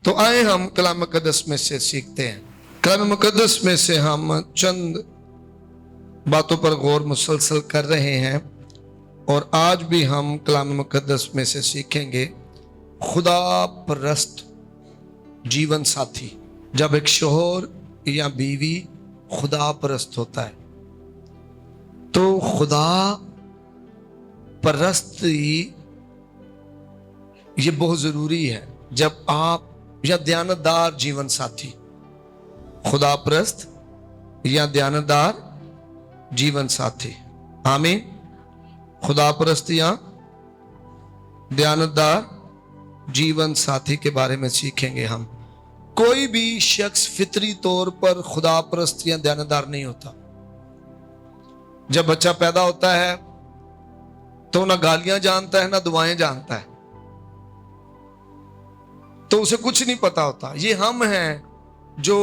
तो आए हम कलाम मुकद्दस में से सीखते हैं। कलाम मुकद्दस में से हम चंद बातों पर गौर मुसलसल कर रहे हैं और आज भी हम कलाम मुकद्दस में से सीखेंगे खुदा परस्त जीवन साथी। जब एक शोहर या बीवी खुदा परस्त होता है तो खुदा परस्ती ये बहुत जरूरी है। जब आप या दयानतदार जीवन साथी, खुदा परस्त या दयानतदार जीवन साथी, आमीन। खुदा परस्त या दयानतदार जीवन साथी के बारे में सीखेंगे हम। कोई भी शख्स फितरी तौर पर खुदा परस्त या दयानतदार नहीं होता। जब बच्चा पैदा होता है तो ना गालियां जानता है ना दुआएं जानता है, तो उसे कुछ नहीं पता होता। ये हम हैं जो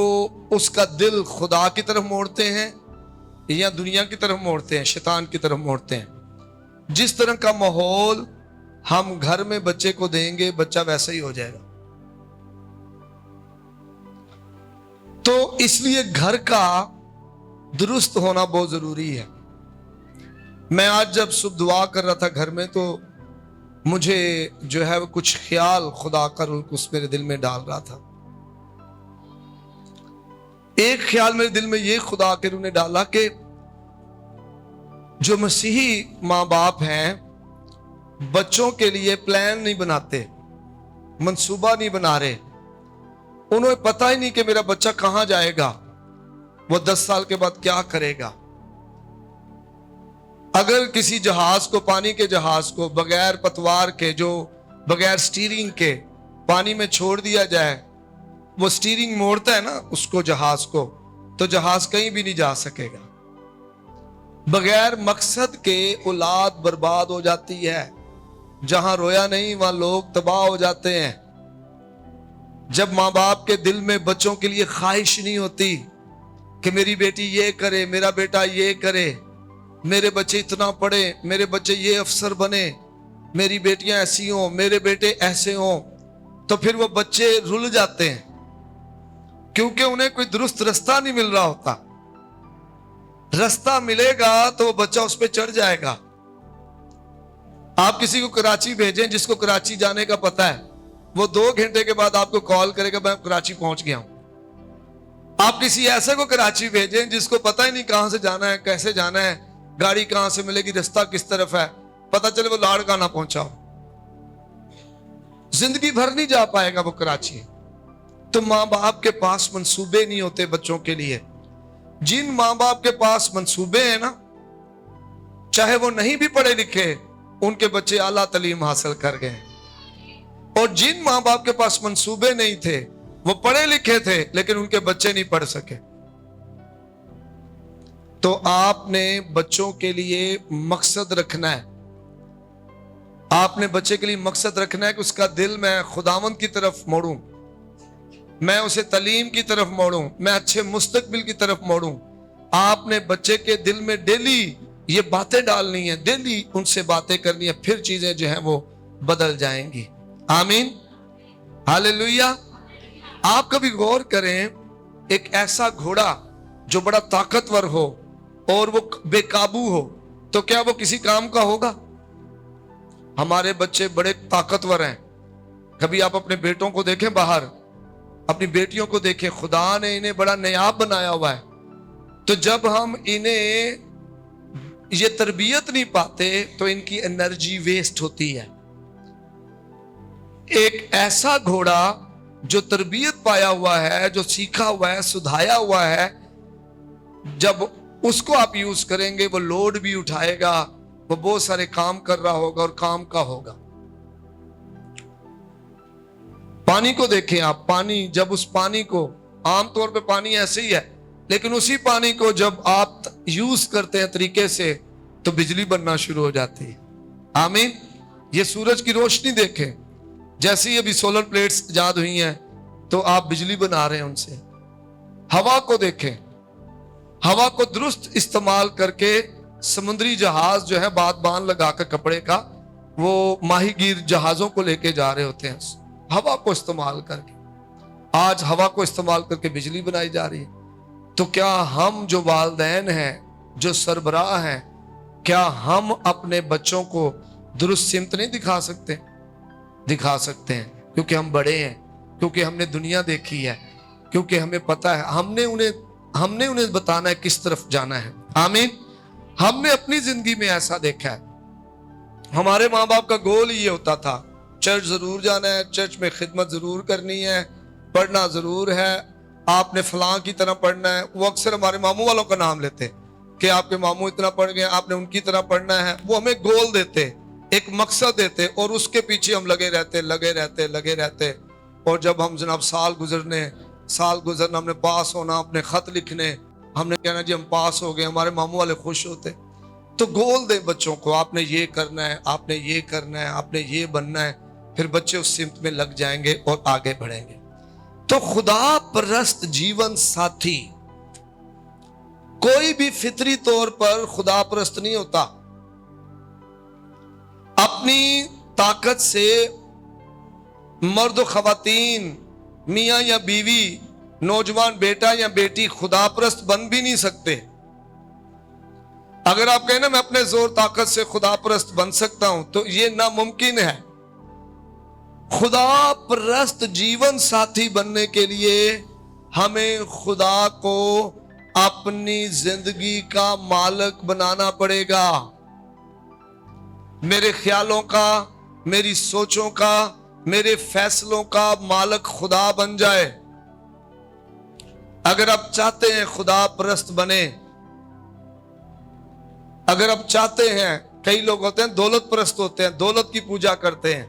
उसका दिल खुदा की तरफ मोड़ते हैं या दुनिया की तरफ मोड़ते हैं, शैतान की तरफ मोड़ते हैं। जिस तरह का माहौल हम घर में बच्चे को देंगे बच्चा वैसा ही हो जाएगा। तो इसलिए घर का दुरुस्त होना बहुत जरूरी है। मैं आज जब सुबह दुआ कर रहा था घर में तो मुझे जो है वो कुछ ख्याल खुदा का उस मेरे दिल में डाल रहा था। एक ख्याल मेरे दिल में ये खुदा के रूह ने डाला कि जो मसीही माँ बाप हैं बच्चों के लिए प्लान नहीं बनाते, मंसूबा नहीं बना रहे। उन्हें पता ही नहीं कि मेरा बच्चा कहां जाएगा, वो 10 साल के बाद क्या करेगा। अगर किसी जहाज को, पानी के जहाज को बगैर पतवार के, जो बगैर स्टीयरिंग के पानी में छोड़ दिया जाए, वो स्टीयरिंग मोड़ता है ना उसको, जहाज को, तो जहाज कहीं भी नहीं जा सकेगा। बगैर मकसद के औलाद बर्बाद हो जाती है। जहां रोया नहीं वहां लोग तबाह हो जाते हैं। जब माँ बाप के दिल में बच्चों के लिए ख्वाहिश नहीं होती कि मेरी बेटी ये करे, मेरा बेटा ये करे, मेरे बच्चे इतना पढ़े, मेरे बच्चे ये अफसर बने, मेरी बेटियां ऐसी हों, मेरे बेटे ऐसे हों, तो फिर वो बच्चे रुल जाते हैं क्योंकि उन्हें कोई दुरुस्त रास्ता नहीं मिल रहा होता। रास्ता मिलेगा तो वो बच्चा उस पर चढ़ जाएगा। आप किसी को कराची भेजें जिसको कराची जाने का पता है, वो 2 घंटे के बाद आपको कॉल करेगा मैं कराची पहुंच गया हूं। आप किसी ऐसे को कराची भेजें जिसको पता ही नहीं कहां से जाना है, कैसे जाना है, गाड़ी कहां से मिलेगी, रास्ता किस तरफ है, पता चले वो लाड़काना पहुंचा हो, जिंदगी भर नहीं जा पाएगा वो कराची। तो मां बाप के पास मंसूबे नहीं होते बच्चों के लिए। जिन मां बाप के पास मंसूबे हैं ना, चाहे वो नहीं भी पढ़े लिखे, उनके बच्चे आला तालीम हासिल कर गए। और जिन मां बाप के पास मंसूबे नहीं थे, वो पढ़े लिखे थे लेकिन उनके बच्चे नहीं पढ़ सके। तो आपने बच्चों के लिए मकसद रखना है। आपने बच्चे के लिए मकसद रखना है कि उसका दिल मैं खुदावंद की तरफ मोड़ूं, मैं उसे तालीम की तरफ मोड़ूं, मैं अच्छे मुस्तकबिल की तरफ मोड़ूं। आपने बच्चे के दिल में डेली ये बातें डालनी है, डेली उनसे बातें करनी है, फिर चीजें जो है वो बदल जाएंगी। आमीन, हालेलुया। आप कभी गौर करें, एक ऐसा घोड़ा जो बड़ा ताकतवर हो और वो बेकाबू हो तो क्या वो किसी काम का होगा? हमारे बच्चे बड़े ताकतवर हैं। कभी आप अपने बेटों को देखें बाहर, अपनी बेटियों को देखें, खुदा ने इन्हें बड़ा नायाब बनाया हुआ है। तो जब हम इन्हें ये तरबियत नहीं पाते तो इनकी एनर्जी वेस्ट होती है। एक ऐसा घोड़ा जो तरबियत पाया हुआ है, जो सीखा हुआ है, सुधाया हुआ है, जब उसको आप यूज करेंगे वो लोड भी उठाएगा, वो बहुत सारे काम कर रहा होगा और काम का होगा। पानी को देखें आप, पानी जब उस पानी को, आमतौर पे पानी ऐसे ही है, लेकिन उसी पानी को जब आप यूज करते हैं तरीके से तो बिजली बनना शुरू हो जाती है। आमीन। ये सूरज की रोशनी देखें, जैसे ही अभी सोलर प्लेट्स इजाद हुई हैं तो आप बिजली बना रहे हैं उनसे। हवा को देखें, हवा को दुरुस्त इस्तेमाल करके समुद्री जहाज जो है बांध लगाकर कपड़े का, वो माहीगीर जहाजों को लेके जा रहे होते हैं हवा को इस्तेमाल करके। آج ہوا کو استعمال کر کے بجلی بنائی جا رہی ہے۔ تو کیا ہم جو والدین ہیں، جو سربراہ ہیں، کیا ہم اپنے بچوں کو درست سمت نہیں دکھا سکتے؟ دکھا سکتے ہیں، کیونکہ ہم بڑے ہیں، کیونکہ ہم نے دنیا دیکھی ہے، کیونکہ ہمیں پتہ ہے، ہم نے انہیں بتانا ہے کس طرف جانا ہے۔ آمین۔ ہم نے اپنی زندگی میں ایسا دیکھا ہے، ہمارے ماں باپ کا گول یہ ہوتا تھا، چرچ ضرور جانا ہے، چرچ میں خدمت ضرور کرنی ہے، پڑھنا ضرور ہے، آپ نے فلاں کی طرح پڑھنا ہے۔ وہ اکثر ہمارے ماموں والوں کا نام لیتے کہ آپ کے ماموں اتنا پڑھ گئے، آپ نے ان کی طرح پڑھنا ہے۔ وہ ہمیں گول دیتے، ایک مقصد دیتے، اور اس کے پیچھے ہم لگے رہتے۔ اور جب ہم جناب سال گزرنا، ہم نے پاس ہونا، اپنے خط لکھنے، ہم نے کہنا جی ہم پاس ہو گئے، ہمارے ماموں والے خوش ہوتے۔ تو گول دیں بچوں کو، آپ نے یہ کرنا ہے، آپ نے یہ کرنا ہے، آپ نے یہ بننا ہے، پھر بچے اس سمت میں لگ جائیں گے اور آگے بڑھیں گے۔ تو خدا پرست جیون ساتھی، کوئی بھی فطری طور پر خدا پرست نہیں ہوتا۔ اپنی طاقت سے مرد و خواتین، میاں یا بیوی، نوجوان بیٹا یا بیٹی خدا پرست بن بھی نہیں سکتے۔ اگر آپ کہیں نا میں اپنے زور طاقت سے خدا پرست بن سکتا ہوں، تو یہ ناممکن ہے۔ خدا پرست جیون ساتھی بننے کے لیے ہمیں خدا کو اپنی زندگی کا مالک بنانا پڑے گا۔ میرے خیالوں کا، میری سوچوں کا، میرے فیصلوں کا مالک خدا بن جائے۔ اگر آپ چاہتے ہیں خدا پرست بنے، اگر آپ چاہتے ہیں، کئی لوگ ہوتے ہیں دولت پرست ہوتے ہیں، دولت کی پوجا کرتے ہیں۔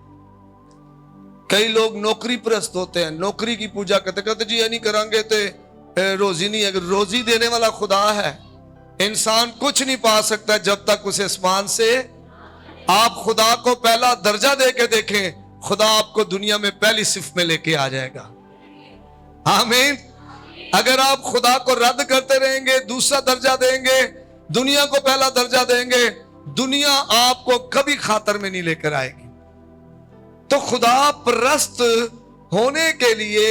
کئی لوگ نوکری پرست ہوتے ہیں، نوکری کی پوجا کرتے ہیں، کہتے جی یہ نہیں کریں گے تو روزی نہیں ہے۔ اگر روزی دینے والا خدا ہے، انسان کچھ نہیں پا سکتا جب تک اسے آسمان سے، آپ خدا کو پہلا درجہ دے کے دیکھیں، خدا آپ کو دنیا میں پہلی صف میں لے کے آ جائے گا۔ آمین۔ اگر آپ خدا کو رد کرتے رہیں گے، دوسرا درجہ دیں گے، دنیا کو پہلا درجہ دیں گے، دنیا آپ کو کبھی خاطر میں نہیں لے کر آئے گی۔ تو خدا پرست ہونے کے لیے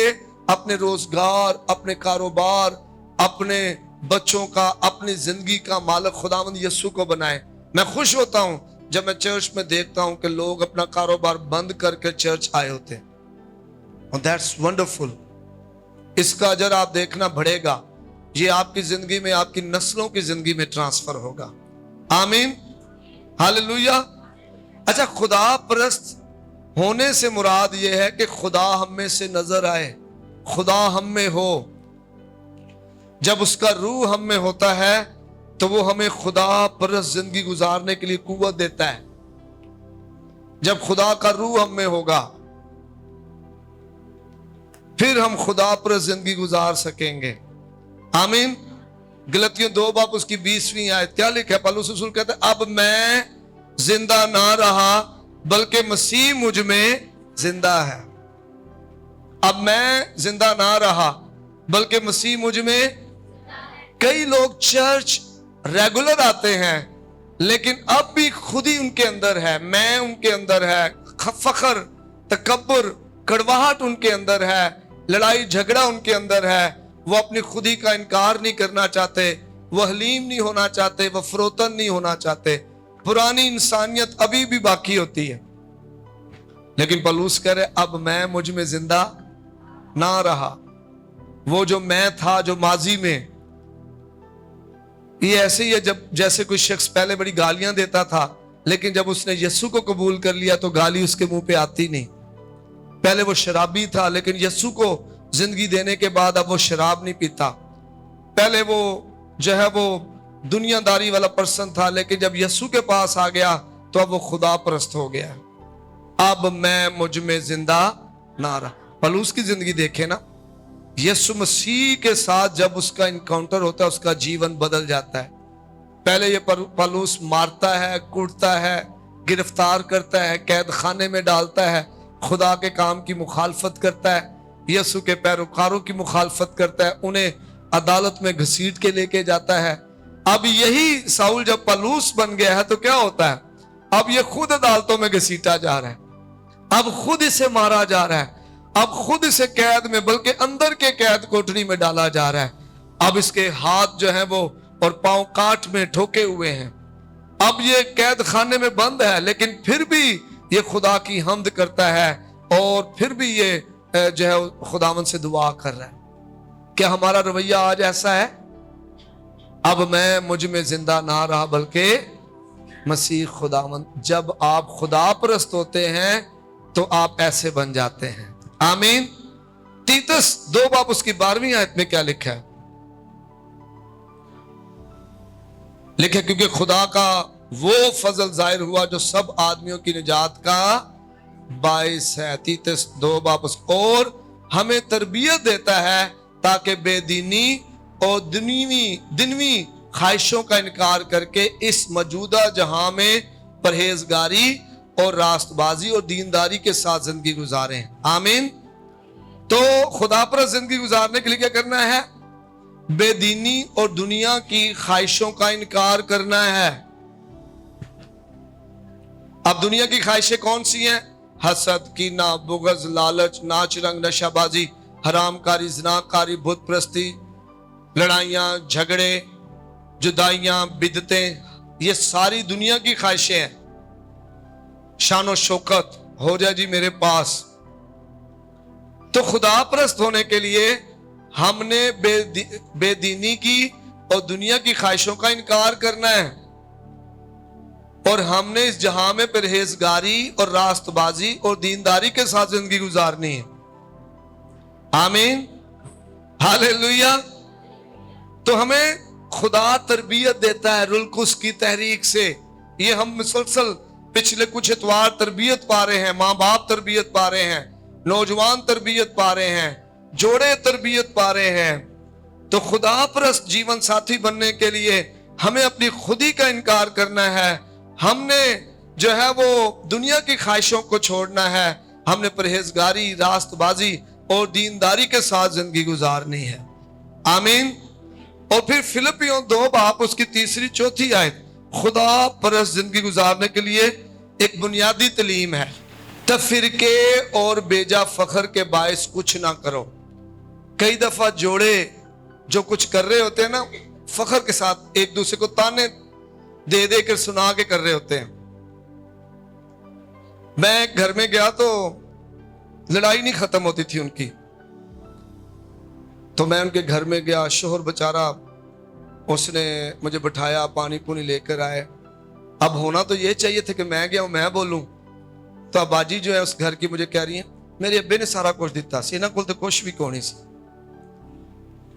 اپنے روزگار، اپنے کاروبار، اپنے بچوں کا، اپنی زندگی کا مالک خداوند یسوع کو بنائیں۔ میں خوش ہوتا ہوں جب میں چرچ میں دیکھتا ہوں کہ لوگ اپنا کاروبار بند کر کے چرچ آئے ہوتے ہیں، اور that's wonderful۔ اس کا اجر آپ دیکھنا بڑھے گا، یہ آپ کی زندگی میں، آپ کی نسلوں کی زندگی میں ٹرانسفر ہوگا۔ آمین، ہاللویا۔ اچھا، خدا پرست ہونے سے مراد یہ ہے کہ خدا ہم میں سے نظر آئے، خدا ہم میں ہو۔ جب اس کا روح ہم میں ہوتا ہے تو وہ ہمیں خدا پرست زندگی گزارنے کے لیے قوت دیتا ہے۔ جب خدا کا روح ہم میں ہوگا پھر ہم خدا پرست زندگی گزار سکیں گے۔ آمین۔ گلتیوں 2 باب اس کی 20ویں آیت کیا لکھا ہے؟ پالوس رسول کہتا ہے اب میں زندہ نہ رہا بلکہ مسیح مجھ میں زندہ ہے۔ اب میں زندہ نہ رہا بلکہ مسیح مجھ میں۔ کئی لوگ چرچ ریگولر آتے ہیں لیکن اب بھی خود ہی ان کے اندر ہے، میں ان کے اندر ہے، فخر، تکبر، کڑواہٹ ان کے اندر ہے، لڑائی جھگڑا ان کے اندر ہے۔ وہ اپنی خودی کا انکار نہیں کرنا چاہتے، وہ حلیم نہیں ہونا چاہتے، وہ فروتن نہیں ہونا چاہتے۔ پرانی انسانیت ابھی بھی باقی ہوتی ہے، لیکن پولس کہہ رہے اب میں مجھ میں زندہ نہ رہا۔ وہ جو میں تھا، جو ماضی میں، یہ ایسے ہی ہے جیسے کوئی شخص پہلے بڑی گالیاں دیتا تھا لیکن جب اس نے یسوع کو قبول کر لیا تو گالی اس کے منہ پہ آتی نہیں۔ پہلے وہ شرابی تھا لیکن یسوع کو زندگی دینے کے بعد اب وہ شراب نہیں پیتا۔ پہلے وہ جو ہے وہ دنیا داری والا پرسن تھا لیکن جب یسوع کے پاس آ گیا تو اب وہ خدا پرست ہو گیا۔ اب میں مجھ میں زندہ نہ رہا۔ پولس کی زندگی دیکھیں نا، یسوع مسیح کے ساتھ جب اس کا انکاؤنٹر ہوتا ہے اس کا جیون بدل جاتا ہے۔ پہلے یہ پولس مارتا ہے، کوٹتا ہے، گرفتار کرتا ہے، قید خانے میں ڈالتا ہے، خدا کے کام کی مخالفت کرتا ہے، یسوع کے پیروکاروں کی مخالفت کرتا ہے، انہیں عدالت میں گھسیٹ کے لے کے جاتا ہے۔ اب یہی ساؤل جب پولس بن گیا ہے تو کیا ہوتا ہے؟ اب یہ خود عدالتوں میں گھسیٹا جا رہا ہے، اب خود اسے مارا جا رہا ہے، اب خود اسے قید میں بلکہ اندر کے قید کوٹری میں ڈالا جا رہا ہے. اب اس کے ہاتھ جو ہیں وہ اور پاؤں کاٹ میں ٹھوکے ہوئے ہیں. اب یہ قید خانے میں بند ہے لیکن پھر بھی یہ خدا کی حمد کرتا ہے اور پھر بھی یہ جو ہے خداوند سے دعا کر رہا ہے. کیا ہمارا رویہ آج ایسا ہے؟ اب میں مجھ میں زندہ نہ رہا بلکہ مسیح خداوند. جب آپ خدا پرست ہوتے ہیں تو آپ ایسے بن جاتے ہیں. آمین. تیتس 2 باب اس کی 12ویں آیت میں کیا لکھا ہے؟ لکھے کیونکہ خدا کا وہ فضل ظاہر ہوا جو سب آدمیوں کی نجات کا باعث ہے. تیتس 2 باب اور ہمیں تربیت دیتا ہے تاکہ بے دینی اور دنوی خواہشوں کا انکار کر کے اس موجودہ جہاں میں پرہیزگاری اور راست بازی اور دینداری کے ساتھ زندگی گزاریں. آمین. تو خدا پر زندگی گزارنے کے لیے کیا کرنا ہے؟ بے دینی اور دنیا کی خواہشوں کا انکار کرنا ہے. اب دنیا کی خواہشیں کون سی ہیں؟ حسد، کینہ، بغض، لالچ، ناچ رنگ، نشہ بازی، حرام کاری، زنا کاری، بت پرستی، لڑائیاں، جھگڑے، جدائیاں، بدعتیں، یہ ساری دنیا کی خواہشیں ہیں. شان و شوکت ہو جائے جی میرے پاس. تو خدا پرست ہونے کے لیے ہم نے بے دینی کی اور دنیا کی خواہشوں کا انکار کرنا ہے اور ہم نے اس جہاں میں پرہیزگاری اور راست بازی اور دینداری کے ساتھ زندگی گزارنی ہے. آمین. ہاللیلویہ. تو ہمیں خدا تربیت دیتا ہے روح القدس کی تحریک سے. یہ ہم مسلسل پچھلے کچھ اتوار تربیت پا رہے ہیں. ماں باپ تربیت پا رہے ہیں، نوجوان تربیت پا رہے ہیں، جوڑے تربیت پا رہے ہیں. تو خدا پرست جیون ساتھی بننے کے لیے ہمیں اپنی خودی کا انکار کرنا ہے. ہم نے جو ہے وہ دنیا کی خواہشوں کو چھوڑنا ہے. ہم نے پرہیزگاری، راست بازی اور دینداری کے ساتھ زندگی گزارنی ہے. آمین. اور پھر فلپیوں 2 باب اس کی 3 4 آیت خدا پرست زندگی گزارنے کے لیے ایک بنیادی تعلیم ہے. تفرقے اور بیجا فخر کے باعث کچھ نہ کرو. کئی دفعہ جوڑے جو کچھ کر رہے ہوتے ہیں نا فخر کے ساتھ ایک دوسرے کو تانے دے دے کر سنا کے کر رہے ہوتے ہیں. میں گھر میں گیا تو لڑائی نہیں ختم ہوتی تھی ان کی. تو میں ان کے گھر میں گیا، شوہر بیچارہ اس نے مجھے بٹھایا، پانی پونی لے کر آئے. اب ہونا تو یہ چاہیے تھا کہ میں گیا ہوں میں بولوں. تو اباجی جو ہے اس گھر کی مجھے کہہ رہی ہیں میرے ابے نے سارا کچھ دیتا سی انہاں کول تے کچھ بھی کونی سی.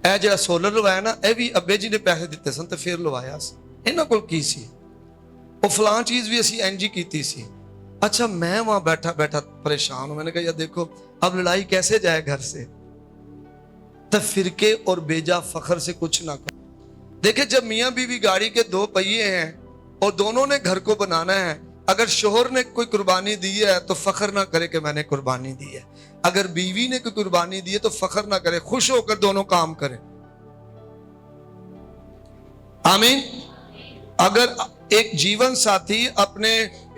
اے جڑا سولر لوایا نا اے بھی ابے جی نے پیسے دیتے سن تے پھر لوایا سی. انہاں کول کی سی وہ فلاں چیز بھی اسی اینجی کیتی سی. اچھا میں وہاں بیٹھا بیٹھا پریشان ہوں. میں نے کہا یا دیکھو اب لڑائی کیسے جائے گھر سے. تفرقے اور بیجا فخر سے کچھ نہ کرو. دیکھیں جب میاں بیوی گاڑی کے 2 پہیے ہیں اور دونوں نے گھر کو بنانا ہے، اگر شوہر نے کوئی قربانی دی ہے تو فخر نہ کرے کہ میں نے قربانی دی ہے. اگر بیوی نے کوئی قربانی دی ہے تو فخر نہ کرے، خوش ہو کر دونوں کام کریں. آمین. اگر ایک جیون ساتھی اپنے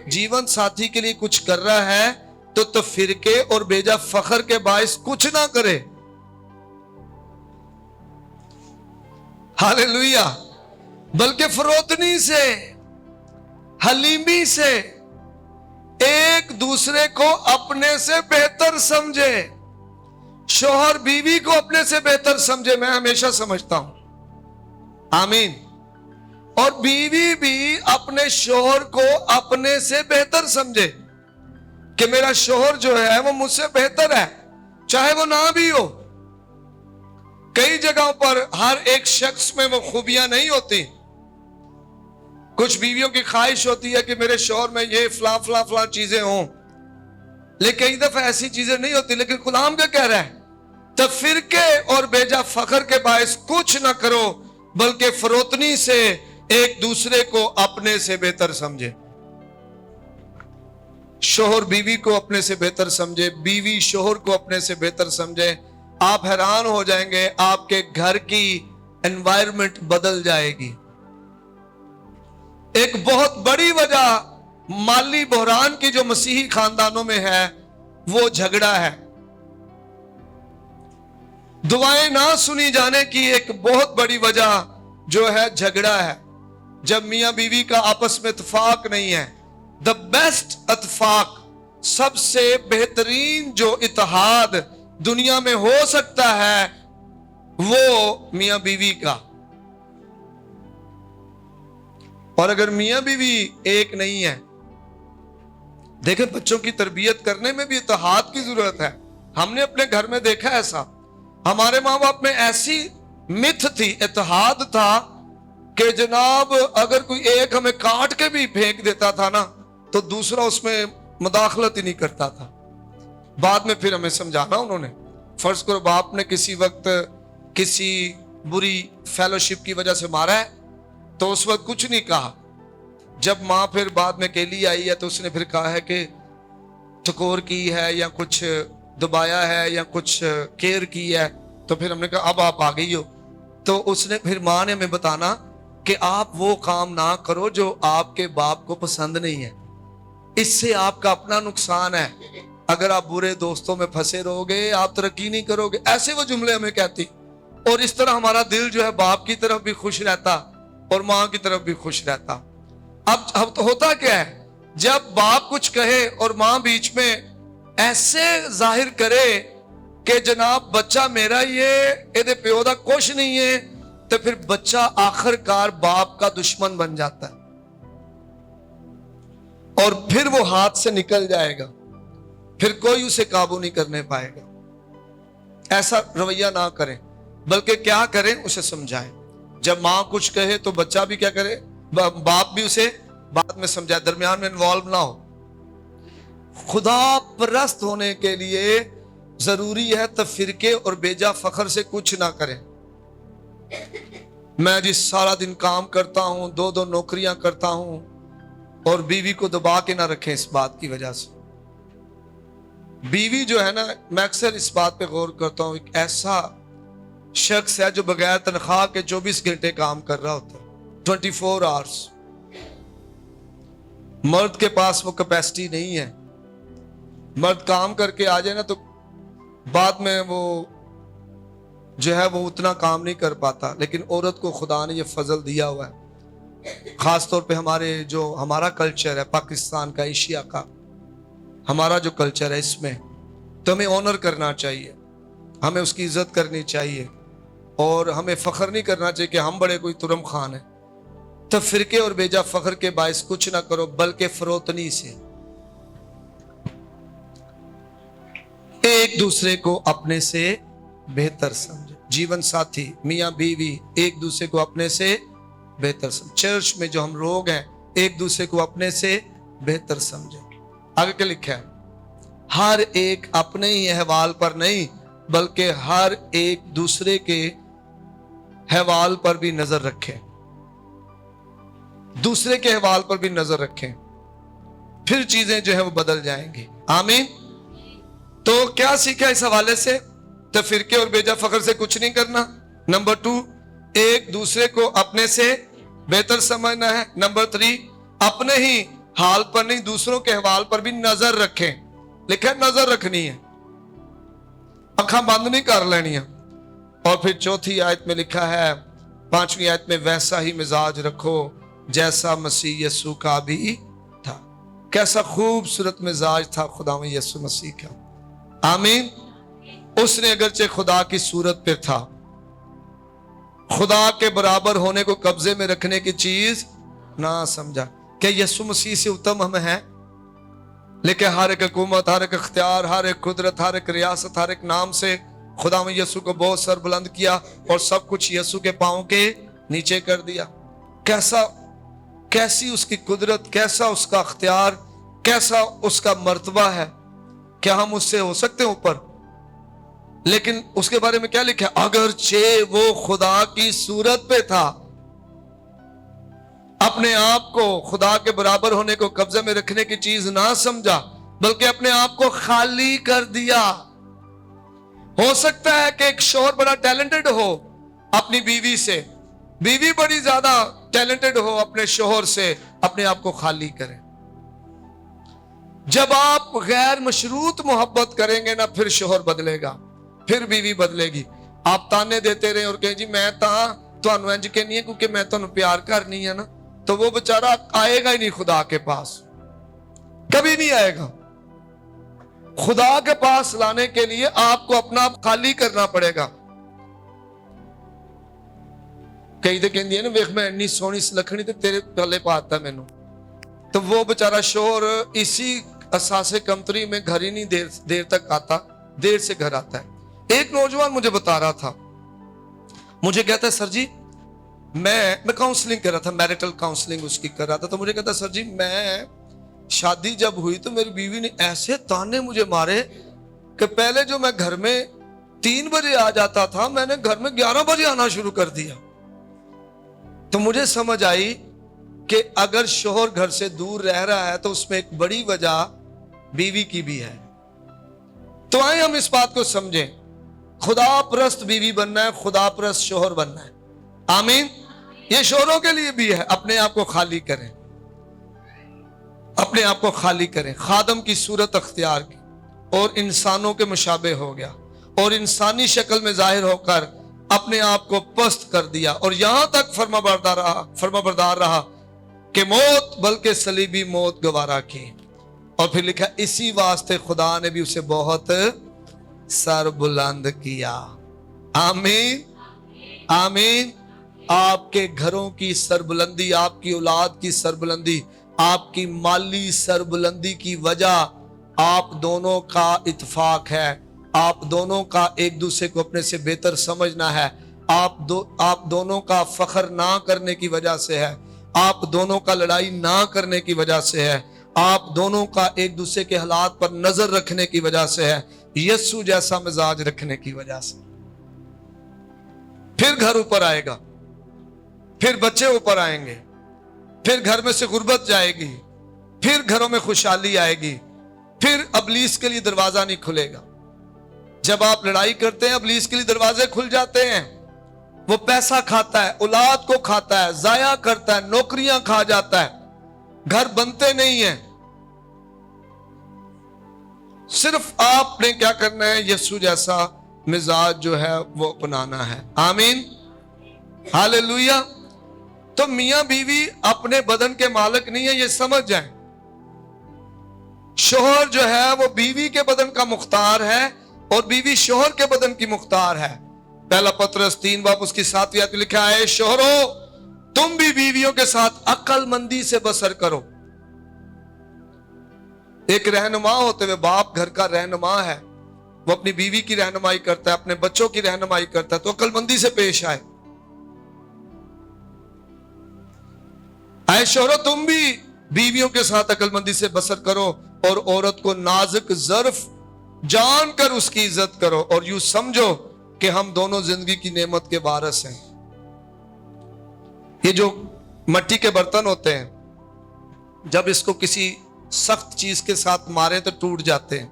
جیون ساتھی کے لیے کچھ کر رہا ہے تو تفرقے اور بیجا فخر کے باعث کچھ نہ کرے. ہاللیلویہ. بلکہ فروتنی سے، حلیمی سے ایک دوسرے کو اپنے سے بہتر سمجھے. شوہر بیوی کو اپنے سے بہتر سمجھے. میں ہمیشہ سمجھتا ہوں. آمین. اور بیوی بھی اپنے شوہر کو اپنے سے بہتر سمجھے کہ میرا شوہر جو ہے وہ مجھ سے بہتر ہے چاہے وہ نہ بھی ہو. کئی جگہوں پر ہر ایک شخص میں وہ خوبیاں نہیں ہوتی. کچھ بیویوں کی خواہش ہوتی ہے کہ میرے شوہر میں یہ فلاں فلاں فلاں چیزیں ہوں، لیکن کئی دفعہ ایسی چیزیں نہیں ہوتی. لیکن کلام کیا کہہ رہا ہے؟ تفرقے اور بیجا فخر کے باعث کچھ نہ کرو بلکہ فروتنی سے ایک دوسرے کو اپنے سے بہتر سمجھے. شوہر بیوی کو اپنے سے بہتر سمجھے، بیوی شوہر کو اپنے سے بہتر سمجھے. آپ حیران ہو جائیں گے، آپ کے گھر کی انوائرمنٹ بدل جائے گی. ایک بہت بڑی وجہ مالی بحران کی جو مسیحی خاندانوں میں ہے وہ جھگڑا ہے. दुआएं ना सुनी जाने की एक बहुत बड़ी वजह जो है झगड़ा है। जब मियां बीवी का आपस में इत्तेफाक नहीं है। द बेस्ट इत्तेफाक, सबसे बेहतरीन जो इत्तेहाद दुनिया में हो सकता है वो मियां बीवी का। और अगर मियां बीवी एक नहीं है, देखें बच्चों की तरबियत करने में भी इत्तेहाद की जरूरत है। हमने अपने घर में देखा ऐसा, हमारे माँ बाप में ऐसी मिथ थी, इत्तेहाद था कि जनाब अगर कोई एक हमें काट के भी फेंक देता था ना तो दूसरा उसमें मुदाखलत ही नहीं करता था। बाद में फिर हमें समझाना उन्होंने। फर्ज करो बाप ने किसी वक्त किसी बुरी फेलोशिप की वजह से मारा है तो उस वक्त कुछ नहीं कहा। जब माँ फिर बाद में अकेली आई है तो उसने फिर कहा है कि ठकोर की है या कुछ दबाया है या कुछ केयर की है, तो फिर हमने कहा अब आप आ गई हो। तो उसने फिर माँ ने हमें बताना कि आप वो काम ना करो जो आपके बाप को पसंद नहीं है, इससे आपका अपना नुकसान है। अगर आप बुरे दोस्तों में फंसे रहोगे आप तरक्की नहीं करोगे। ऐसे वो जुमले हमें कहती, और इस तरह हमारा दिल जो है बाप की तरफ भी खुश रहता और माँ की तरफ भी खुश रहता। अब तो होता क्या है, जब बाप कुछ कहे और माँ बीच में ऐसे जाहिर करे कि जनाब बच्चा मेरा ये प्यो दा कुछ नहीं है, तो फिर बच्चा आखिरकार बाप का दुश्मन बन जाता है और फिर वो हाथ से निकल जाएगा, फिर कोई उसे काबू नहीं करने पाएगा। ऐसा रवैया ना करें, बल्कि क्या करें, उसे समझाएं। जब माँ कुछ कहे तो बच्चा भी क्या करे, बाप भी उसे बाद में समझाए, दरमियान में इन्वॉल्व ना हो। खुदा परस्त होने के लिए जरूरी है तफिरके और बेजा फखर से कुछ ना करें। मैं जिस सारा दिन काम करता हूं, दो दो नौकरियां करता हूं और बीवी को दबा के ना रखें इस बात की वजह से। बीवी जो है ना, मैं अक्सर इस बात पे गौर करता हूं, एक ऐसा शख्स है जो बगैर तनख्वाह के 24 घंटे काम कर रहा होता है, 24 आवर्स। मर्द के पास वो कैपेसिटी नहीं है। मर्द काम करके आ जाए ना तो बाद में वो जो है वो उतना काम नहीं कर पाता, लेकिन औरत को खुदा ने ये फजल दिया हुआ है। खास तौर पे हमारा कल्चर है पाकिस्तान का, एशिया का, हमारा जो कल्चर है इसमें तो हमें ऑनर करना चाहिए, हमें उसकी इज्जत करनी चाहिए और हमें फख्र नहीं करना चाहिए कि हम बड़े कोई तुरम खान है। तो फिरके और बेजा फख्र के बायस कुछ ना करो, बल्कि फरोतनी से एक दूसरे को अपने से बेहतर समझे। जीवन साथी मियां बीवी एक दूसरे को अपने से बेहतर समझे। चर्च में जो हम लोग हैं एक दूसरे को अपने से बेहतर समझे। आगे क्या लिखा है, हर एक अपने ही अहवाल पर नहीं बल्कि हर एक दूसरे के अहवाल पर भी नजर रखें। दूसरे के अहवाल पर भी नजर रखें, फिर चीजें जो है वो बदल जाएंगी। आमीन। तो क्या सीखा इस हवाले से, तो फिरके और बेजा फखर से कुछ नहीं करना। नंबर 2, एक दूसरे को अपने से बेहतर समझना है। नंबर 3, अपने ही हाल पर नहीं दूसरों के अहवाल पर भी नजर रखें। लिखा है नजर रखनी है, अखा बंद नहीं कर लेनी है। और फिर चौथी आयत में लिखा है, 5वीं आयत में, वैसा ही मिजाज रखो जैसा मसीह यीशु का भी था। कैसा खूबसूरत मिजाज था खुदा में यीशु मसीह का। आमीन। उसने अगरचे खुदा की सूरत पे था, खुदा के बराबर होने को कब्जे में रखने की चीज ना समझा। क्या यीशु मसीह से उत्तम हम हैं? लेकिन हर एक हुकूमत, हर एक इख्तियार, हर एक कुदरत, हर एक रियासत, हर एक नाम से खुदा में यीशु को बहुत सर बुलंद किया और सब कुछ यीशु के पांव के नीचे कर दिया। कैसी उसकी कुदरत, कैसा उसका इख्तियार, कैसा उसका मर्तबा है। क्या हम उससे हो सकते हैं ऊपर? लेकिन उसके बारे में क्या लिखा है, अगरचे वो खुदा की सूरत पे था, अपने आप को खुदा के बराबर होने को कब्जे में रखने की चीज ना समझा बल्कि अपने आप को खाली कर दिया। हो सकता है कि एक शौहर बड़ा टैलेंटेड हो अपनी बीवी से, बीवी बड़ी ज्यादा टैलेंटेड हो अपने शौहर से, अपने आप को खाली करें। जब आप गैर मशरूत मोहब्बत करेंगे ना, फिर शौहर बदलेगा, फिर बीवी बदलेगी। آپ تانے دیتے رہے اور کہیں جی میں تانوں انج کے نہیں ہے کیونکہ میں تانوں پیار کرنی ہے نا، تو وہ بچارہ آئے گا ہی نہیں خدا کے پاس، کبھی نہیں آئے گا۔ خدا کے پاس لانے کے لیے آپ کو اپنا آپ خالی کرنا پڑے گا۔ کئی تو کہندی ہے نا ویکھ میں اتنی سونی سلکھنی تے تیرے گلے پاتا مینوں، تو وہ بچارہ شوہر اسی اساس کمتری میں گھر ہی نہیں دیر تک آتا، دیر سے گھر آتا ہے۔ ایک نوجوان مجھے بتا رہا تھا، مجھے کہتا ہے سر جی میں کاؤنسلنگ کر رہا تھا، میرٹل کاؤنسلنگ اس کی کر رہا تھا، تو مجھے کہتا ہے سر جی میں شادی جب ہوئی تو میری بیوی نے ایسے تانے مجھے مارے کہ پہلے جو میں گھر میں 3 بجے آ جاتا تھا میں نے گھر میں 11 بجے آنا شروع کر دیا۔ تو مجھے سمجھ آئی کہ اگر شوہر گھر سے دور رہ رہا ہے تو اس میں ایک بڑی وجہ بیوی کی بھی ہے۔ تو آئیں ہم اس بات کو سمجھیں، خدا پرست بیوی بننا ہے، خدا پرست شوہر بننا ہے۔ آمین۔ یہ شوہروں کے لیے بھی ہے، اپنے آپ کو خالی کریں، اپنے آپ کو خالی کریں، خادم کی صورت اختیار کی اور انسانوں کے مشابہ ہو گیا اور انسانی شکل میں ظاہر ہو کر اپنے آپ کو پست کر دیا اور یہاں تک فرما بردار رہا کہ موت بلکہ صلیبی موت گوارا کی۔ اور پھر لکھا اسی واسطے خدا نے بھی اسے بہت سر بلند کیا۔ آمین آمین۔ آپ کے گھروں کی سربلندی، آپ کی اولاد کی سربلندی، آپ کی مالی سربلندی کی وجہ آپ دونوں کا اتفاق ہے، آپ دونوں کا ایک دوسرے کو اپنے سے بہتر سمجھنا ہے، آپ دونوں کا فخر نہ کرنے کی وجہ سے ہے، آپ دونوں کا لڑائی نہ کرنے کی وجہ سے ہے، آپ دونوں کا ایک دوسرے کے حالات پر نظر رکھنے کی وجہ سے ہے، یسوع جیسا مزاج رکھنے کی وجہ سے۔ پھر گھر اوپر آئے گا، پھر بچے اوپر آئیں گے، پھر گھر میں سے غربت جائے گی، پھر گھروں میں خوشحالی آئے گی، پھر ابلیس کے لیے دروازہ نہیں کھلے گا۔ جب آپ لڑائی کرتے ہیں ابلیس کے لیے دروازے کھل جاتے ہیں، وہ پیسہ کھاتا ہے، اولاد کو کھاتا ہے، ضائع کرتا ہے، نوکریاں کھا جاتا ہے، گھر بنتے نہیں ہیں۔ صرف آپ نے کیا کرنا ہے؟ یسوع جیسا مزاج جو ہے وہ اپنانا ہے۔ آمین ہالیلویا۔ تو میاں بیوی اپنے بدن کے مالک نہیں ہے، یہ سمجھ جائیں۔ شوہر جو ہے وہ بیوی کے بدن کا مختار ہے اور بیوی شوہر کے بدن کی مختار ہے۔ پہلا پطرس 3 باب اس کی 7ویں آیت میں لکھا ہے، شوہرو تم بھی بیویوں کے ساتھ عقل مندی سے بسر کرو۔ ایک رہنما ہوتے ہوئے باپ گھر کا رہنما ہے، وہ اپنی بیوی کی رہنمائی کرتا ہے، اپنے بچوں کی رہنمائی کرتا ہے، تو عقل مندی سے پیش آئے۔ اے شوہرو تم بھی بیویوں کے ساتھ عقل مندی سے بسر کرو اور عورت کو نازک ظرف جان کر اس کی عزت کرو اور یوں سمجھو کہ ہم دونوں زندگی کی نعمت کے وارث ہیں۔ یہ جو مٹی کے برتن ہوتے ہیں جب اس کو کسی سخت چیز کے ساتھ مارے تو ٹوٹ جاتے ہیں،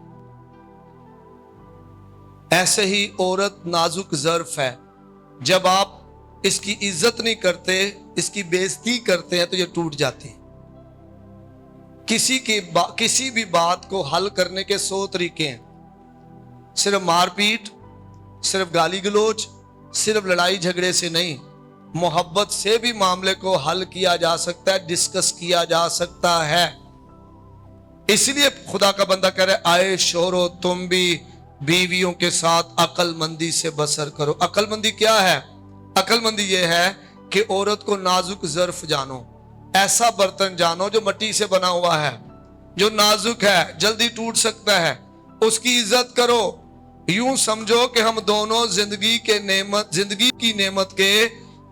ایسے ہی عورت نازک ظرف ہے، جب آپ اس کی عزت نہیں کرتے، اس کی بے عزتی کرتے ہیں تو یہ ٹوٹ جاتی ہے۔ کسی بھی بات کو حل کرنے کے 100 طریقے ہیں، صرف مار پیٹ، صرف گالی گلوچ، صرف لڑائی جھگڑے سے نہیں، محبت سے بھی معاملے کو حل کیا جا سکتا ہے، ڈسکس کیا جا سکتا ہے۔ اس لیے خدا کا بندہ کہہ رہا ہے آئے شوہرو تم بھی بیویوں کے ساتھ عقل مندی سے بسر کرو۔ عقل مندی کیا ہے؟ عقل مندی یہ ہے کہ عورت کو نازک ظرف جانو، ایسا برتن جانو جو مٹی سے بنا ہوا ہے، جو نازک ہے، جلدی ٹوٹ سکتا ہے، اس کی عزت کرو۔ یوں سمجھو کہ ہم دونوں زندگی کی نعمت کے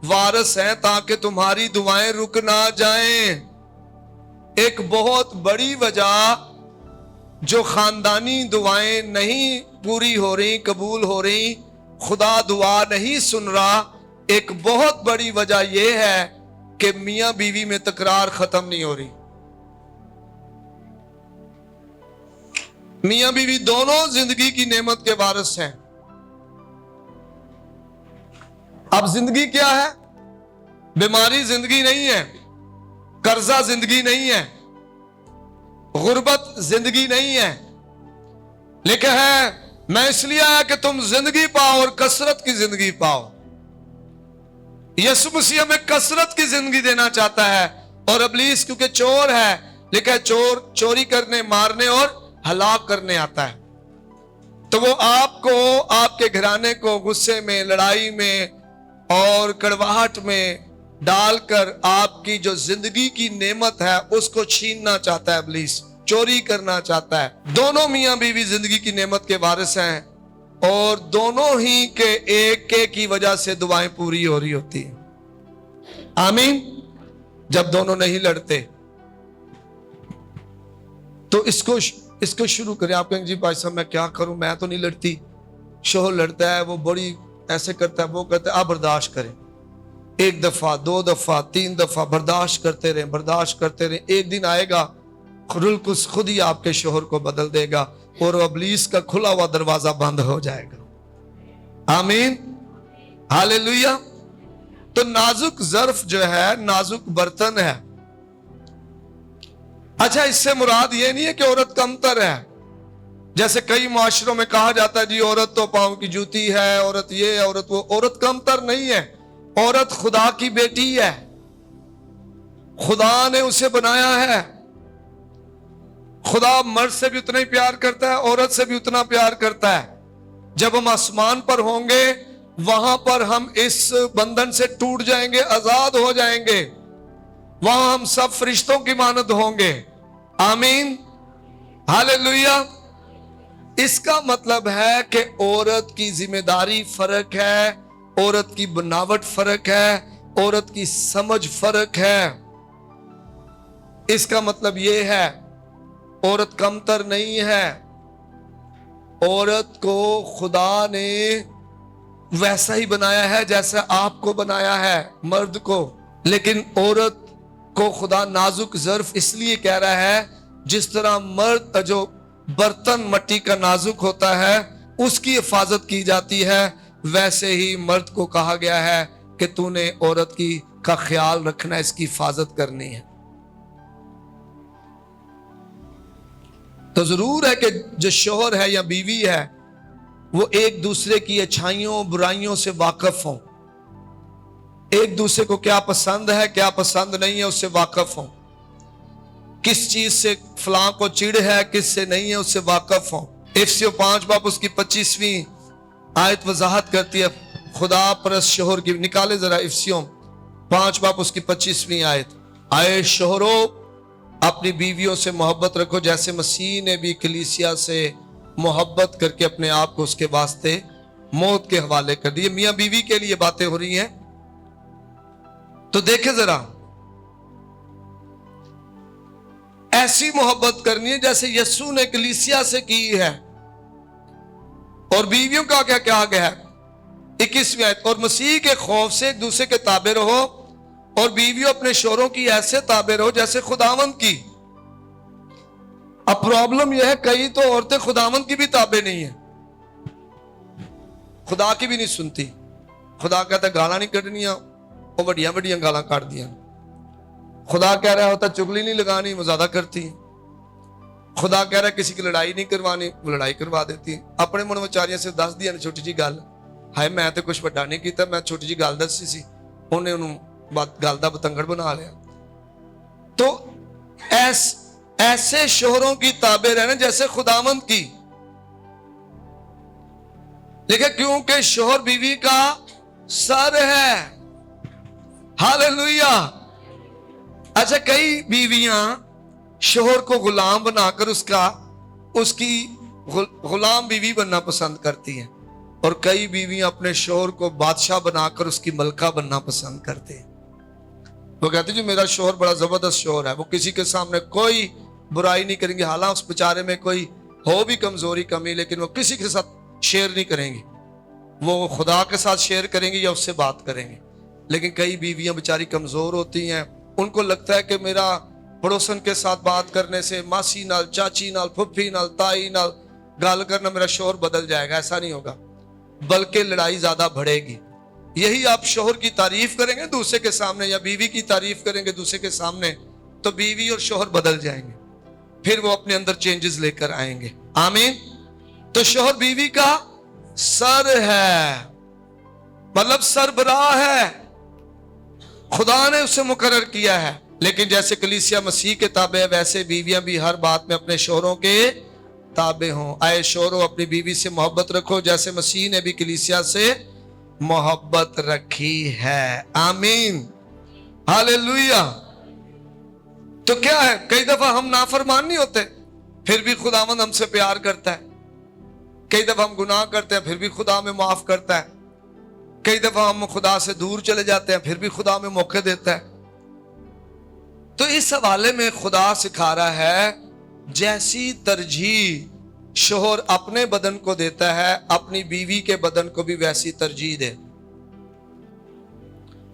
وارث ہیں تاکہ تمہاری دعائیں رک نہ جائیں۔ ایک بہت بڑی وجہ جو خاندانی دعائیں نہیں پوری ہو رہی، قبول ہو رہی، خدا دعا نہیں سن رہا، ایک بہت بڑی وجہ یہ ہے کہ میاں بیوی میں تکرار ختم نہیں ہو رہی۔ میاں بیوی دونوں زندگی کی نعمت کے وارث ہیں۔ اب زندگی کیا ہے؟ بیماری زندگی نہیں ہے، قرضہ زندگی نہیں ہے، غربت زندگی نہیں ہے، لکھا ہے मैं इसलिए आया कि तुम जिंदगी पाओ और कसरत की जिंदगी पाओ। यीशु मसीह हमें कसरत की जिंदगी देना चाहता है। और इब्लीस क्योंकि चोर है, लिखा है चोर चोरी करने, मारने और हलाक करने आता है। तो वो आपको, आपके घराने को गुस्से में, लड़ाई में और कड़वाहट में डालकर आपकी जो जिंदगी की नेमत है उसको छीनना चाहता है। इब्लीस चोरी करना चाहता है। दोनों मियां बीवी जिंदगी की नेमत के वारिस हैं और दोनों ही के एक की वजह से दुआएं पूरी हो रही होती है। आमीन। जब दोनों नहीं लड़ते तो इसको शुरू करें। आप कहेंगे जी भाई साहब मैं क्या करूं, मैं तो नहीं लड़ती, शोहर लड़ता है, वो बड़ी ऐसे करता है, वो करता है। आप बर्दाश्त करें, एक दफा, दो दफा, तीन दफा बर्दाश्त करते रहे, बर्दाश्त करते रहे। एक दिन आएगा खुद ही आपके शोहर को बदल देगा और इब्लीस का खुला हुआ दरवाजा बंद हो जाएगा। आमीन, हालेलुया। तो नाजुक ज़र्फ जो है, नाजुक बर्तन है। अच्छा, इससे मुराद ये नहीं है कि औरत कमतर है। जैसे कई माशरों में कहा जाता है जी औरत तो पांव की जूती है, औरत ये, औरत वो। औरत कमतर नहीं है, औरत खुदा की बेटी है। खुदा ने उसे बनाया है। खुदा मर्द से भी उतना ही प्यार करता है, औरत से भी उतना प्यार करता है। जब हम आसमान पर होंगे वहां पर हम इस बंधन से टूट जाएंगे, आजाद हो जाएंगे। वहां हम सब फरिश्तों की मानद होंगे। आमीन, हालेलुया। इसका मतलब है कि औरत की जिम्मेदारी फर्क है, औरत की बनावट फर्क है, औरत की समझ फर्क है। इसका मतलब यह है औरत कमतर नहीं है। औरत को खुदा ने वैसा ही बनाया है जैसा आपको बनाया है, मर्द को। लेकिन औरत को खुदा नाजुक ज़र्फ इसलिए कह रहा है, जिस तरह मर्द जो बर्तन मट्टी का नाजुक होता है उसकी हिफाजत की जाती है, वैसे ही मर्द को कहा गया है कि तूने औरत का ख्याल रखना, इसकी हिफाजत करनी है। तो जरूर है कि जो शोहर है या बीवी है वो एक दूसरे की अच्छाइयों बुराइयों से वाकिफ हों, एक दूसरे को क्या पसंद है क्या पसंद नहीं है उससे वाकिफ हों, किस चीज से फलां को चिढ़ है किस से नहीं है उससे वाकिफ हों। इफ्सियों 5 बाब उसकी 25वीं आयत वजाहत करती है खुदा परस्त शोहर की। निकाले जरा इफ्सियों 5 बाब उसकी 25वीं आयत। आए शोहरों, अपनी बीवियों से मोहब्बत रखो जैसे मसीह ने भी कलीसिया से मोहब्बत करके अपने आप को उसके वास्ते मौत के हवाले कर दिए। मियां बीवी के लिए बातें हो रही हैं। तो देखे जरा, ऐसी मोहब्बत करनी है जैसे यीशु ने कलीसिया से की है। और बीवियों का क्या कहा गया है 21वीं आयत, और मसीह के खौफ से एक दूसरे के ताबे रहो और बीवियों अपने शोहरों की ऐसे ताबे रहो जैसे खुदावंद की। अब प्रॉब्लम यह है कई तो औरतें खुदावंद की भी ताबे नहीं है, खुदा की भी नहीं सुनती। खुदा कहता गाला नहीं कढ़निया, वो बड़िया बड़िया गाला काट दिया। खुदा कह रहा होता चुगली नहीं लगानी, वो ज्यादा करती है। खुदा कह रहा है किसी की लड़ाई नहीं करवानी, वो लड़ाई करवा देती है। अपने मन विचारियां से दस दिया छोटी जी गल, हाय मैं तो कुछ बड़ा नहीं किया, मैं छोटी जी गल दसी सी, उन्हें गल का बतंगड़ बना लिया। तो ऐसे शोहरों की ताबे रहना जैसे खुदावंद की। लेकिन क्योंकि शोहर बीवी का सर है। हालेलुया। अच्छा, कई बीवियां शोहर को गुलाम बनाकर उसकी गुलाम बीवी बनना पसंद करती हैं, और कई बीवियां अपने शोहर को बादशाह बनाकर उसकी मलका बनना पसंद करते हैं। वो कहते जी मेरा शोहर बड़ा जबरदस्त शोहर है, वो किसी के सामने कोई बुराई नहीं करेंगे, हालांकि उस बेचारे में कोई हो भी कमजोरी कमी, लेकिन वो किसी के साथ शेयर नहीं करेंगे, वो खुदा के साथ शेयर करेंगे या उससे बात करेंगे। लेकिन कई बीवियां बेचारी कमजोर होती हैं, उनको लगता है कि मेरा पड़ोसन के साथ बात करने से, मासी नाल, चाची नाल, फुफी नाल, ताई नाल गाल करना मेरा शोहर बदल जाएगा। ऐसा नहीं होगा, बल्कि लड़ाई ज्यादा बढ़ेगी। यही आप शोहर की तारीफ करेंगे दूसरे के सामने या बीवी की तारीफ करेंगे दूसरे के सामने, तो बीवी और शोहर बदल जाएंगे, फिर वो अपने अंदर चेंजेस लेकर आएंगे। आमीन। तो शोहर बीवी का सर है, मतलब सरबराह है, खुदा ने उसे मुकर्रर किया है। लेकिन जैसे कलीसिया मसीह के ताबे है, वैसे बीवियां भी हर बात में अपने शोहरों के ताबे हों। आए शोहरों, अपनी बीवी से मोहब्बत रखो जैसे मसीह ने भी कलीसिया से मोहब्बत रखी है। आमीन, हालेलुया। तो क्या है, कई दफा हम नाफरमान नहीं होते, फिर भी खुदावंद हमसे प्यार करता है। कई दफा हम गुनाह करते हैं, फिर भी खुदा हमें माफ करता है। कई दफा हम खुदा से दूर चले जाते हैं, फिर भी खुदा हमें मौके देता है। तो इस हवाले में खुदा सिखा रहा है, जैसी तरजीह शोहर अपने बदन को देता है, अपनी बीवी के बदन को भी वैसी तरजीह दे,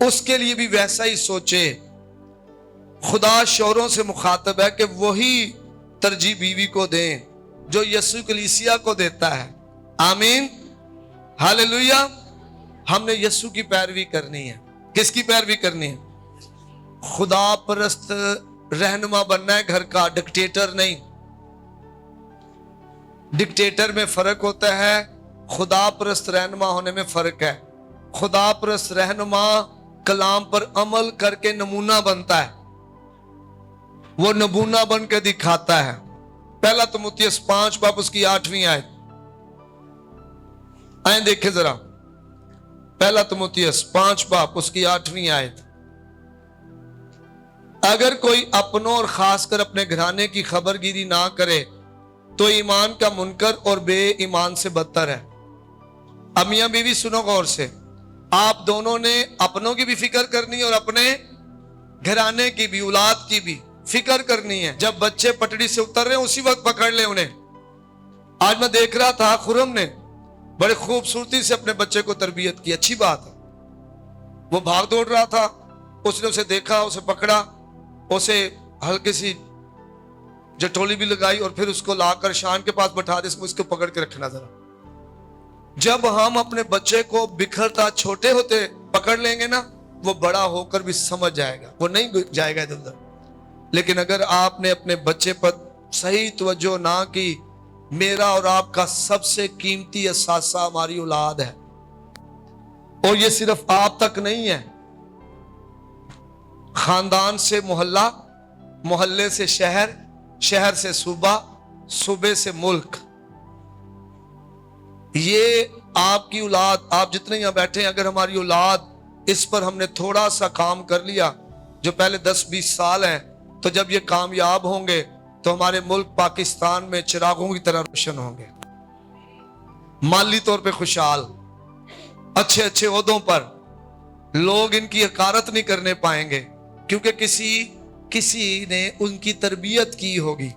उसके लिए भी वैसा ही सोचे। खुदा शोहरों से मुखातब है कि वही तरजीह बीवी को दें जो यीशु कलीसिया को देता है। आमीन, हालेलुया। हमने यीशु की पैरवी करनी है। किसकी पैरवी करनी है? खुदा परस्त रहनुमा बनना है घर का, डिक्टेटर नहीं। डिक्टेटर में फर्क होता है, खुदा परस्त रहनुमा होने में फर्क है। खुदा परस्त रहनुमा कलाम पर अमल करके नमूना बनता है, वो नमूना बन के दिखाता है। पहला तीमुथियुस 5 बाब उसकी 8वीं आयत, आए देखे जरा। पहला तीमुथियुस 5 बाब उसकी 8वीं आयत। अगर कोई अपनों और खासकर अपने घराने की खबरगिरी ना करे तो ईमान का मुनकर और बे ईमान से बदतर है। अब मियां बीवी सुनो गौर से, आप दोनों ने अपनों की भी फिक्र करनी है और अपने घराने की भी, औलाद की भी फिक्र करनी है। जब बच्चे पटड़ी से उतर रहे हैं उसी वक्त पकड़ ले उन्हें। आज मैं देख रहा था, खुरम ने बड़े खूबसूरती से अपने बच्चे को तरबियत की, अच्छी बात है। वो भाग दौड़ रहा था, उसने उसे देखा, उसे पकड़ा, उसे हल्की सी जटोली भी लगाई और फिर उसको लाकर शान के पास बैठा दे, उसको पकड़ के रखना जरा। जब हम अपने बच्चे को बिखरता छोटे होते पकड़ लेंगे ना, वो बड़ा होकर भी समझ जाएगा, वो नहीं जाएगा इधर उधर। लेकिन अगर आपने अपने बच्चे पर सही तवज्जो ना की, मेरा और आपका सबसे कीमती असासा हमारी औलाद है। और ये सिर्फ आप तक नहीं है, खानदान से मोहल्ला, मोहल्ले से शहर, शहर से सूबा, सूबे से मुल्क। ये आपकी औलाद, आप जितने यहां बैठे हैं, अगर हमारी औलाद इस पर हमने थोड़ा सा काम कर लिया, जो पहले 10-20 साल है, तो जब ये कामयाब होंगे तो हमारे मुल्क पाकिस्तान में चिरागों की तरह रोशन होंगे, माली तौर पे खुशहाल, अच्छे अच्छे ओहदों पर। लोग इनकी हकारत नहीं करने पाएंगे क्योंकि किसी ने उनकी तरबियत की होगी,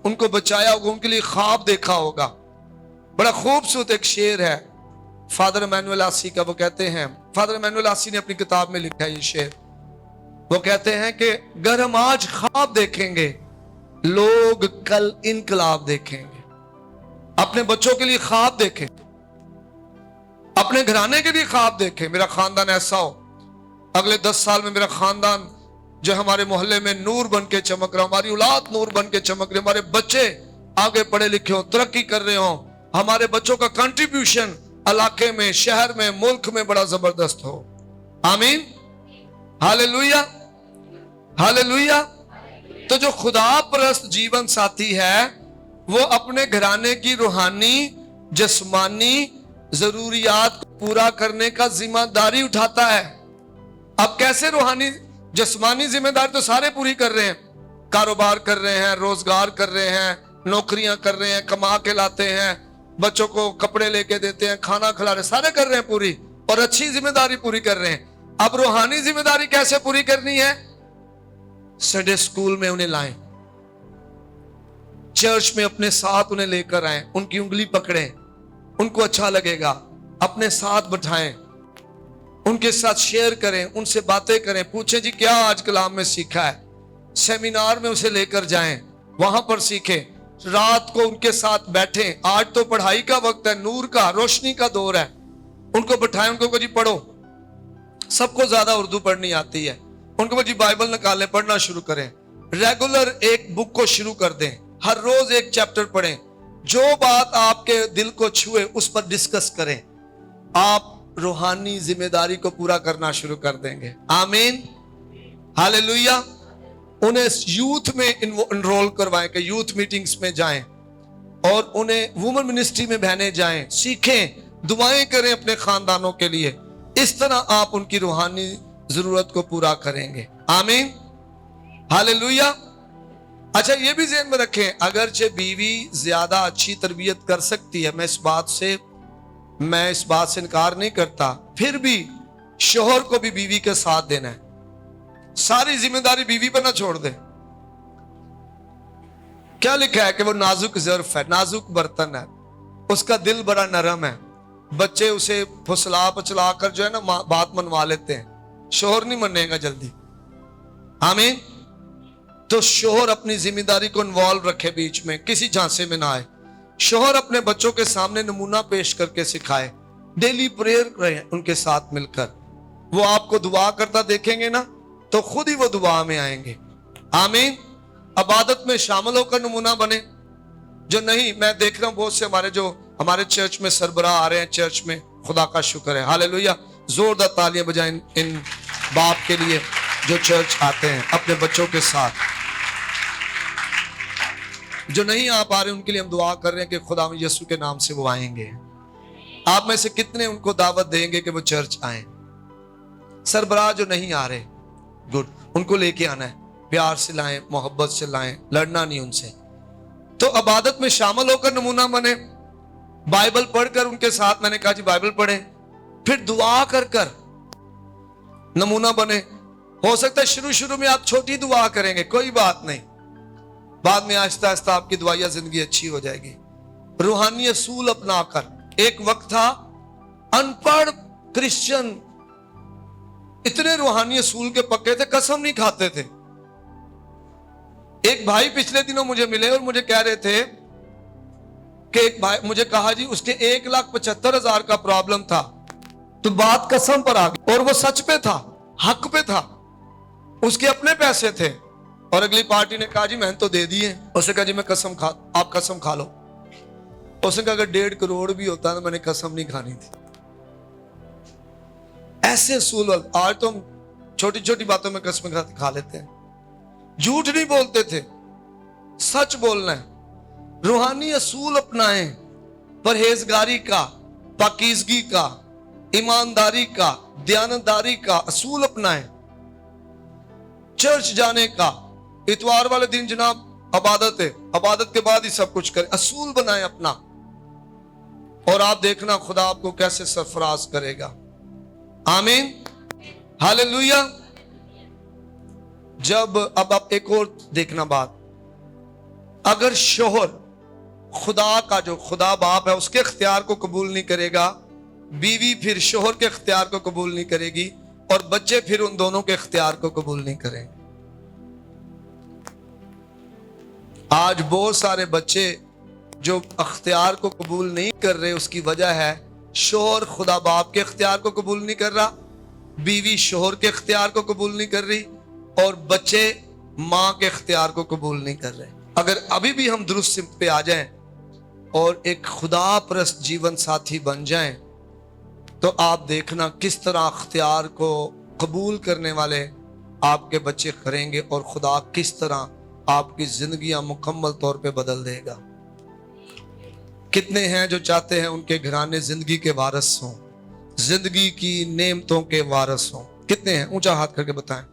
उनको बचाया होगा, उनके लिए ख्वाब देखा होगा। बड़ा खूबसूरत एक शेर है फादर इमैनुअल आसी का। वो कहते हैं, फादर इमैनुअल आसी ने अपनी किताब में लिखा है ये शेर। वो कहते हैं कि अगर हम आज ख्वाब देखेंगे, लोग कल इनकलाब देखेंगे। अपने बच्चों के लिए ख्वाब देखें, अपने घराने के लिए ख्वाब देखें। मेरा खानदान ऐसा हो, अगले 10 साल में मेरा खानदान जो हमारे मोहल्ले में नूर बन के चमक रहा, हमारी औलाद नूर बन के चमक रही, हमारे बच्चे आगे पढ़े लिखे हो, तरक्की कर रहे हो, हमारे बच्चों का कंट्रीब्यूशन इलाके में, शहर में, मुल्क में बड़ा जबरदस्त हो। आमीन, हालेलुया, हालेलुया। तो जो खुदा परस्त जीवन साथी है, वो अपने घराने की रूहानी जिस्मानी जरूरियात को पूरा करने का जिम्मेदारी उठाता है। अब कैसे रूहानी जिस्मानी जिम्मेदारी तो सारे पूरी कर रहे हैं, कारोबार कर रहे हैं, रोजगार कर रहे हैं, नौकरियां कर रहे हैं, कमा के लाते हैं, बच्चों को कपड़े लेके देते हैं, खाना खिला रहे, सारे कर रहे हैं पूरी, और अच्छी जिम्मेदारी पूरी कर रहे हैं। अब रूहानी जिम्मेदारी कैसे पूरी करनी है? संडे स्कूल में उन्हें लाएं, चर्च में अपने साथ उन्हें लेकर आए, उनकी उंगली पकड़ें, उनको अच्छा लगेगा, अपने साथ बैठाएं, उनके साथ शेयर करें, उनसे बातें करें, पूछें जी क्या आज कलाम में सीखा है। सेमिनार में उसे लेकर जाएं, वहां पर सीखें, रात को उनके साथ बैठें। आज तो पढ़ाई का वक्त है, नूर का, रोशनी का दौर है। उनको बैठाएं, उनको जी पढ़ो। सबको ज्यादा उर्दू पढ़नी आती है, उनको जी बाइबल निकालें, पढ़ना शुरू करें। रेगुलर एक बुक को शुरू कर दें, हर रोज एक चैप्टर पढ़ें। जो बात आपके दिल को छुए उस पर डिस्कस करें, आप रूहानी जिम्मेदारी को पूरा करना शुरू कर देंगे। आमीन, हालेलुया। उन्हें यूथ में इनरोल करवाएं कि यूथ मीटिंग्स में जाएं, और उन्हें वुमेन मिनिस्ट्री में बहने जाएं, सीखें, दुआएं करें अपने खानदानों के लिए। इस तरह आप उनकी रूहानी जरूरत को पूरा करेंगे। आमीन, हालेलुया। अच्छा, ये भी ज़हन में रखें, अगरचे बीवी ज्यादा अच्छी तरबियत कर सकती है, मैं इस बात से इनकार नहीं करता, फिर भी शोहर को भी बीवी के साथ देना है। सारी जिम्मेदारी बीवी पर ना छोड़ दे। क्या लिखा है कि वो नाजुक ज़र्फ है, नाजुक बर्तन है, उसका दिल बड़ा नरम है। बच्चे उसे फुसला पचला कर जो है ना बात मनवा लेते हैं, शोहर नहीं मनेगा जल्दी। आमीन। तो शोहर अपनी जिम्मेदारी को इन्वॉल्व रखे, बीच में किसी झांसे में ना आए। शोहर अपने बच्चों के सामने नमूना पेश करके सिखाए, डेली प्रेयर रहे उनके साथ मिलकर। वो आपको दुआ करता देखेंगे ना तो खुद ही वो दुआ में आएंगे। आमीन। इबादत में शामिल होकर नमूना बने। जो नहीं, मैं देख रहा हूं बहुत से हमारे चर्च में सरबराह आ रहे हैं चर्च में, खुदा का शुक्र है, हालेलुया। जोरदार तालियां बजाएं इन बाप के लिए जो चर्च आते हैं अपने बच्चों के साथ। जो नहीं आ पा रहे उनके लिए हम दुआ कर रहे हैं कि खुदा यीशु के नाम से वो आएंगे। आप में से कितने उनको दावत देंगे कि वो चर्च आए? सरबराह जो नहीं आ रहे, गुड, उनको लेके आना है, प्यार से लाएं, मोहब्बत से लाएं, लड़ना नहीं उनसे। तो इबादत में शामिल होकर नमूना बने, बाइबल पढ़कर उनके साथ, मैंने कहा जी बाइबल पढ़ें, फिर दुआ कर कर नमूना बने। हो सकता है शुरू में आप छोटी दुआ करेंगे, कोई बात नहीं, बाद में आहिस्ता आहिस्ता आपकी दुआया जिंदगी अच्छी हो जाएगी। रूहानी असूल अपनाकर। एक वक्त था अनपढ़ क्रिश्चियन इतने रूहानी असूल के पक्के थे, कसम नहीं खाते थे। एक भाई पिछले दिनों मुझे मिले और मुझे कह रहे थे कि एक भाई मुझे कहा जी उसके 1,75,000 का प्रॉब्लम था, तो बात कसम पर आ गई, और वो सच पे था, हक पे था, उसके अपने पैसे थे, और अगली पार्टी ने कहा जी मैंने तो दे दिए। उसने कहा जी मैं आप कसम खा लो। उसने कहा अगर 1.5 करोड़ भी होता तो मैंने कसम नहीं खानी थी। ऐसे असूल आज तो हम छोटी छोटी बातों में कसम खा लेते हैं। झूठ नहीं बोलते थे, सच बोलना है। रूहानी असूल अपनाएं, परहेजगारी का, पाकीज़गी का, ईमानदारी का, दयानतदारी का असूल अपनाएं। चर्च जाने का, इतवार वाले दिन जनाब इबादत है, इबादत के बाद ही सब कुछ करें, असूल बनाएं अपना, और आप देखना खुदा आपको कैसे सरफराज करेगा। आमीन, हालेलुया। जब अब आप एक और देखना बात, अगर शोहर खुदा का जो खुदा बाप है उसके इख्तियार को कबूल नहीं करेगा, बीवी फिर शोहर के इख्तियार को कबूल नहीं करेगी, और बच्चे फिर उन दोनों के इख्तियार को कबूल नहीं करेंगे। आज बहुत सारे बच्चे जो इख्तियार को कबूल नहीं कर रहे, उसकी वजह है शोहर खुदा बाप के इख्तियार को कबूल नहीं कर रहा, बीवी शोहर के इख्तियार को कबूल नहीं कर रही, और बच्चे माँ के इख्तियार को कबूल नहीं कर रहे। अगर अभी भी हम दुरुस्त सिमत पे आ जाएं और एक खुदा परस्त जीवन साथी बन जाएं, तो आप देखना किस तरह इख्तियार को कबूल करने वाले आपके बच्चे करेंगे, और खुदा किस तरह आपकी जिंदगियां मुकम्मल तौर पे बदल देगा। कितने हैं जो चाहते हैं उनके घराने जिंदगी के वारिस हों, जिंदगी की नेमतों के वारिस हों? कितने हैं? ऊंचा हाथ करके बताएं।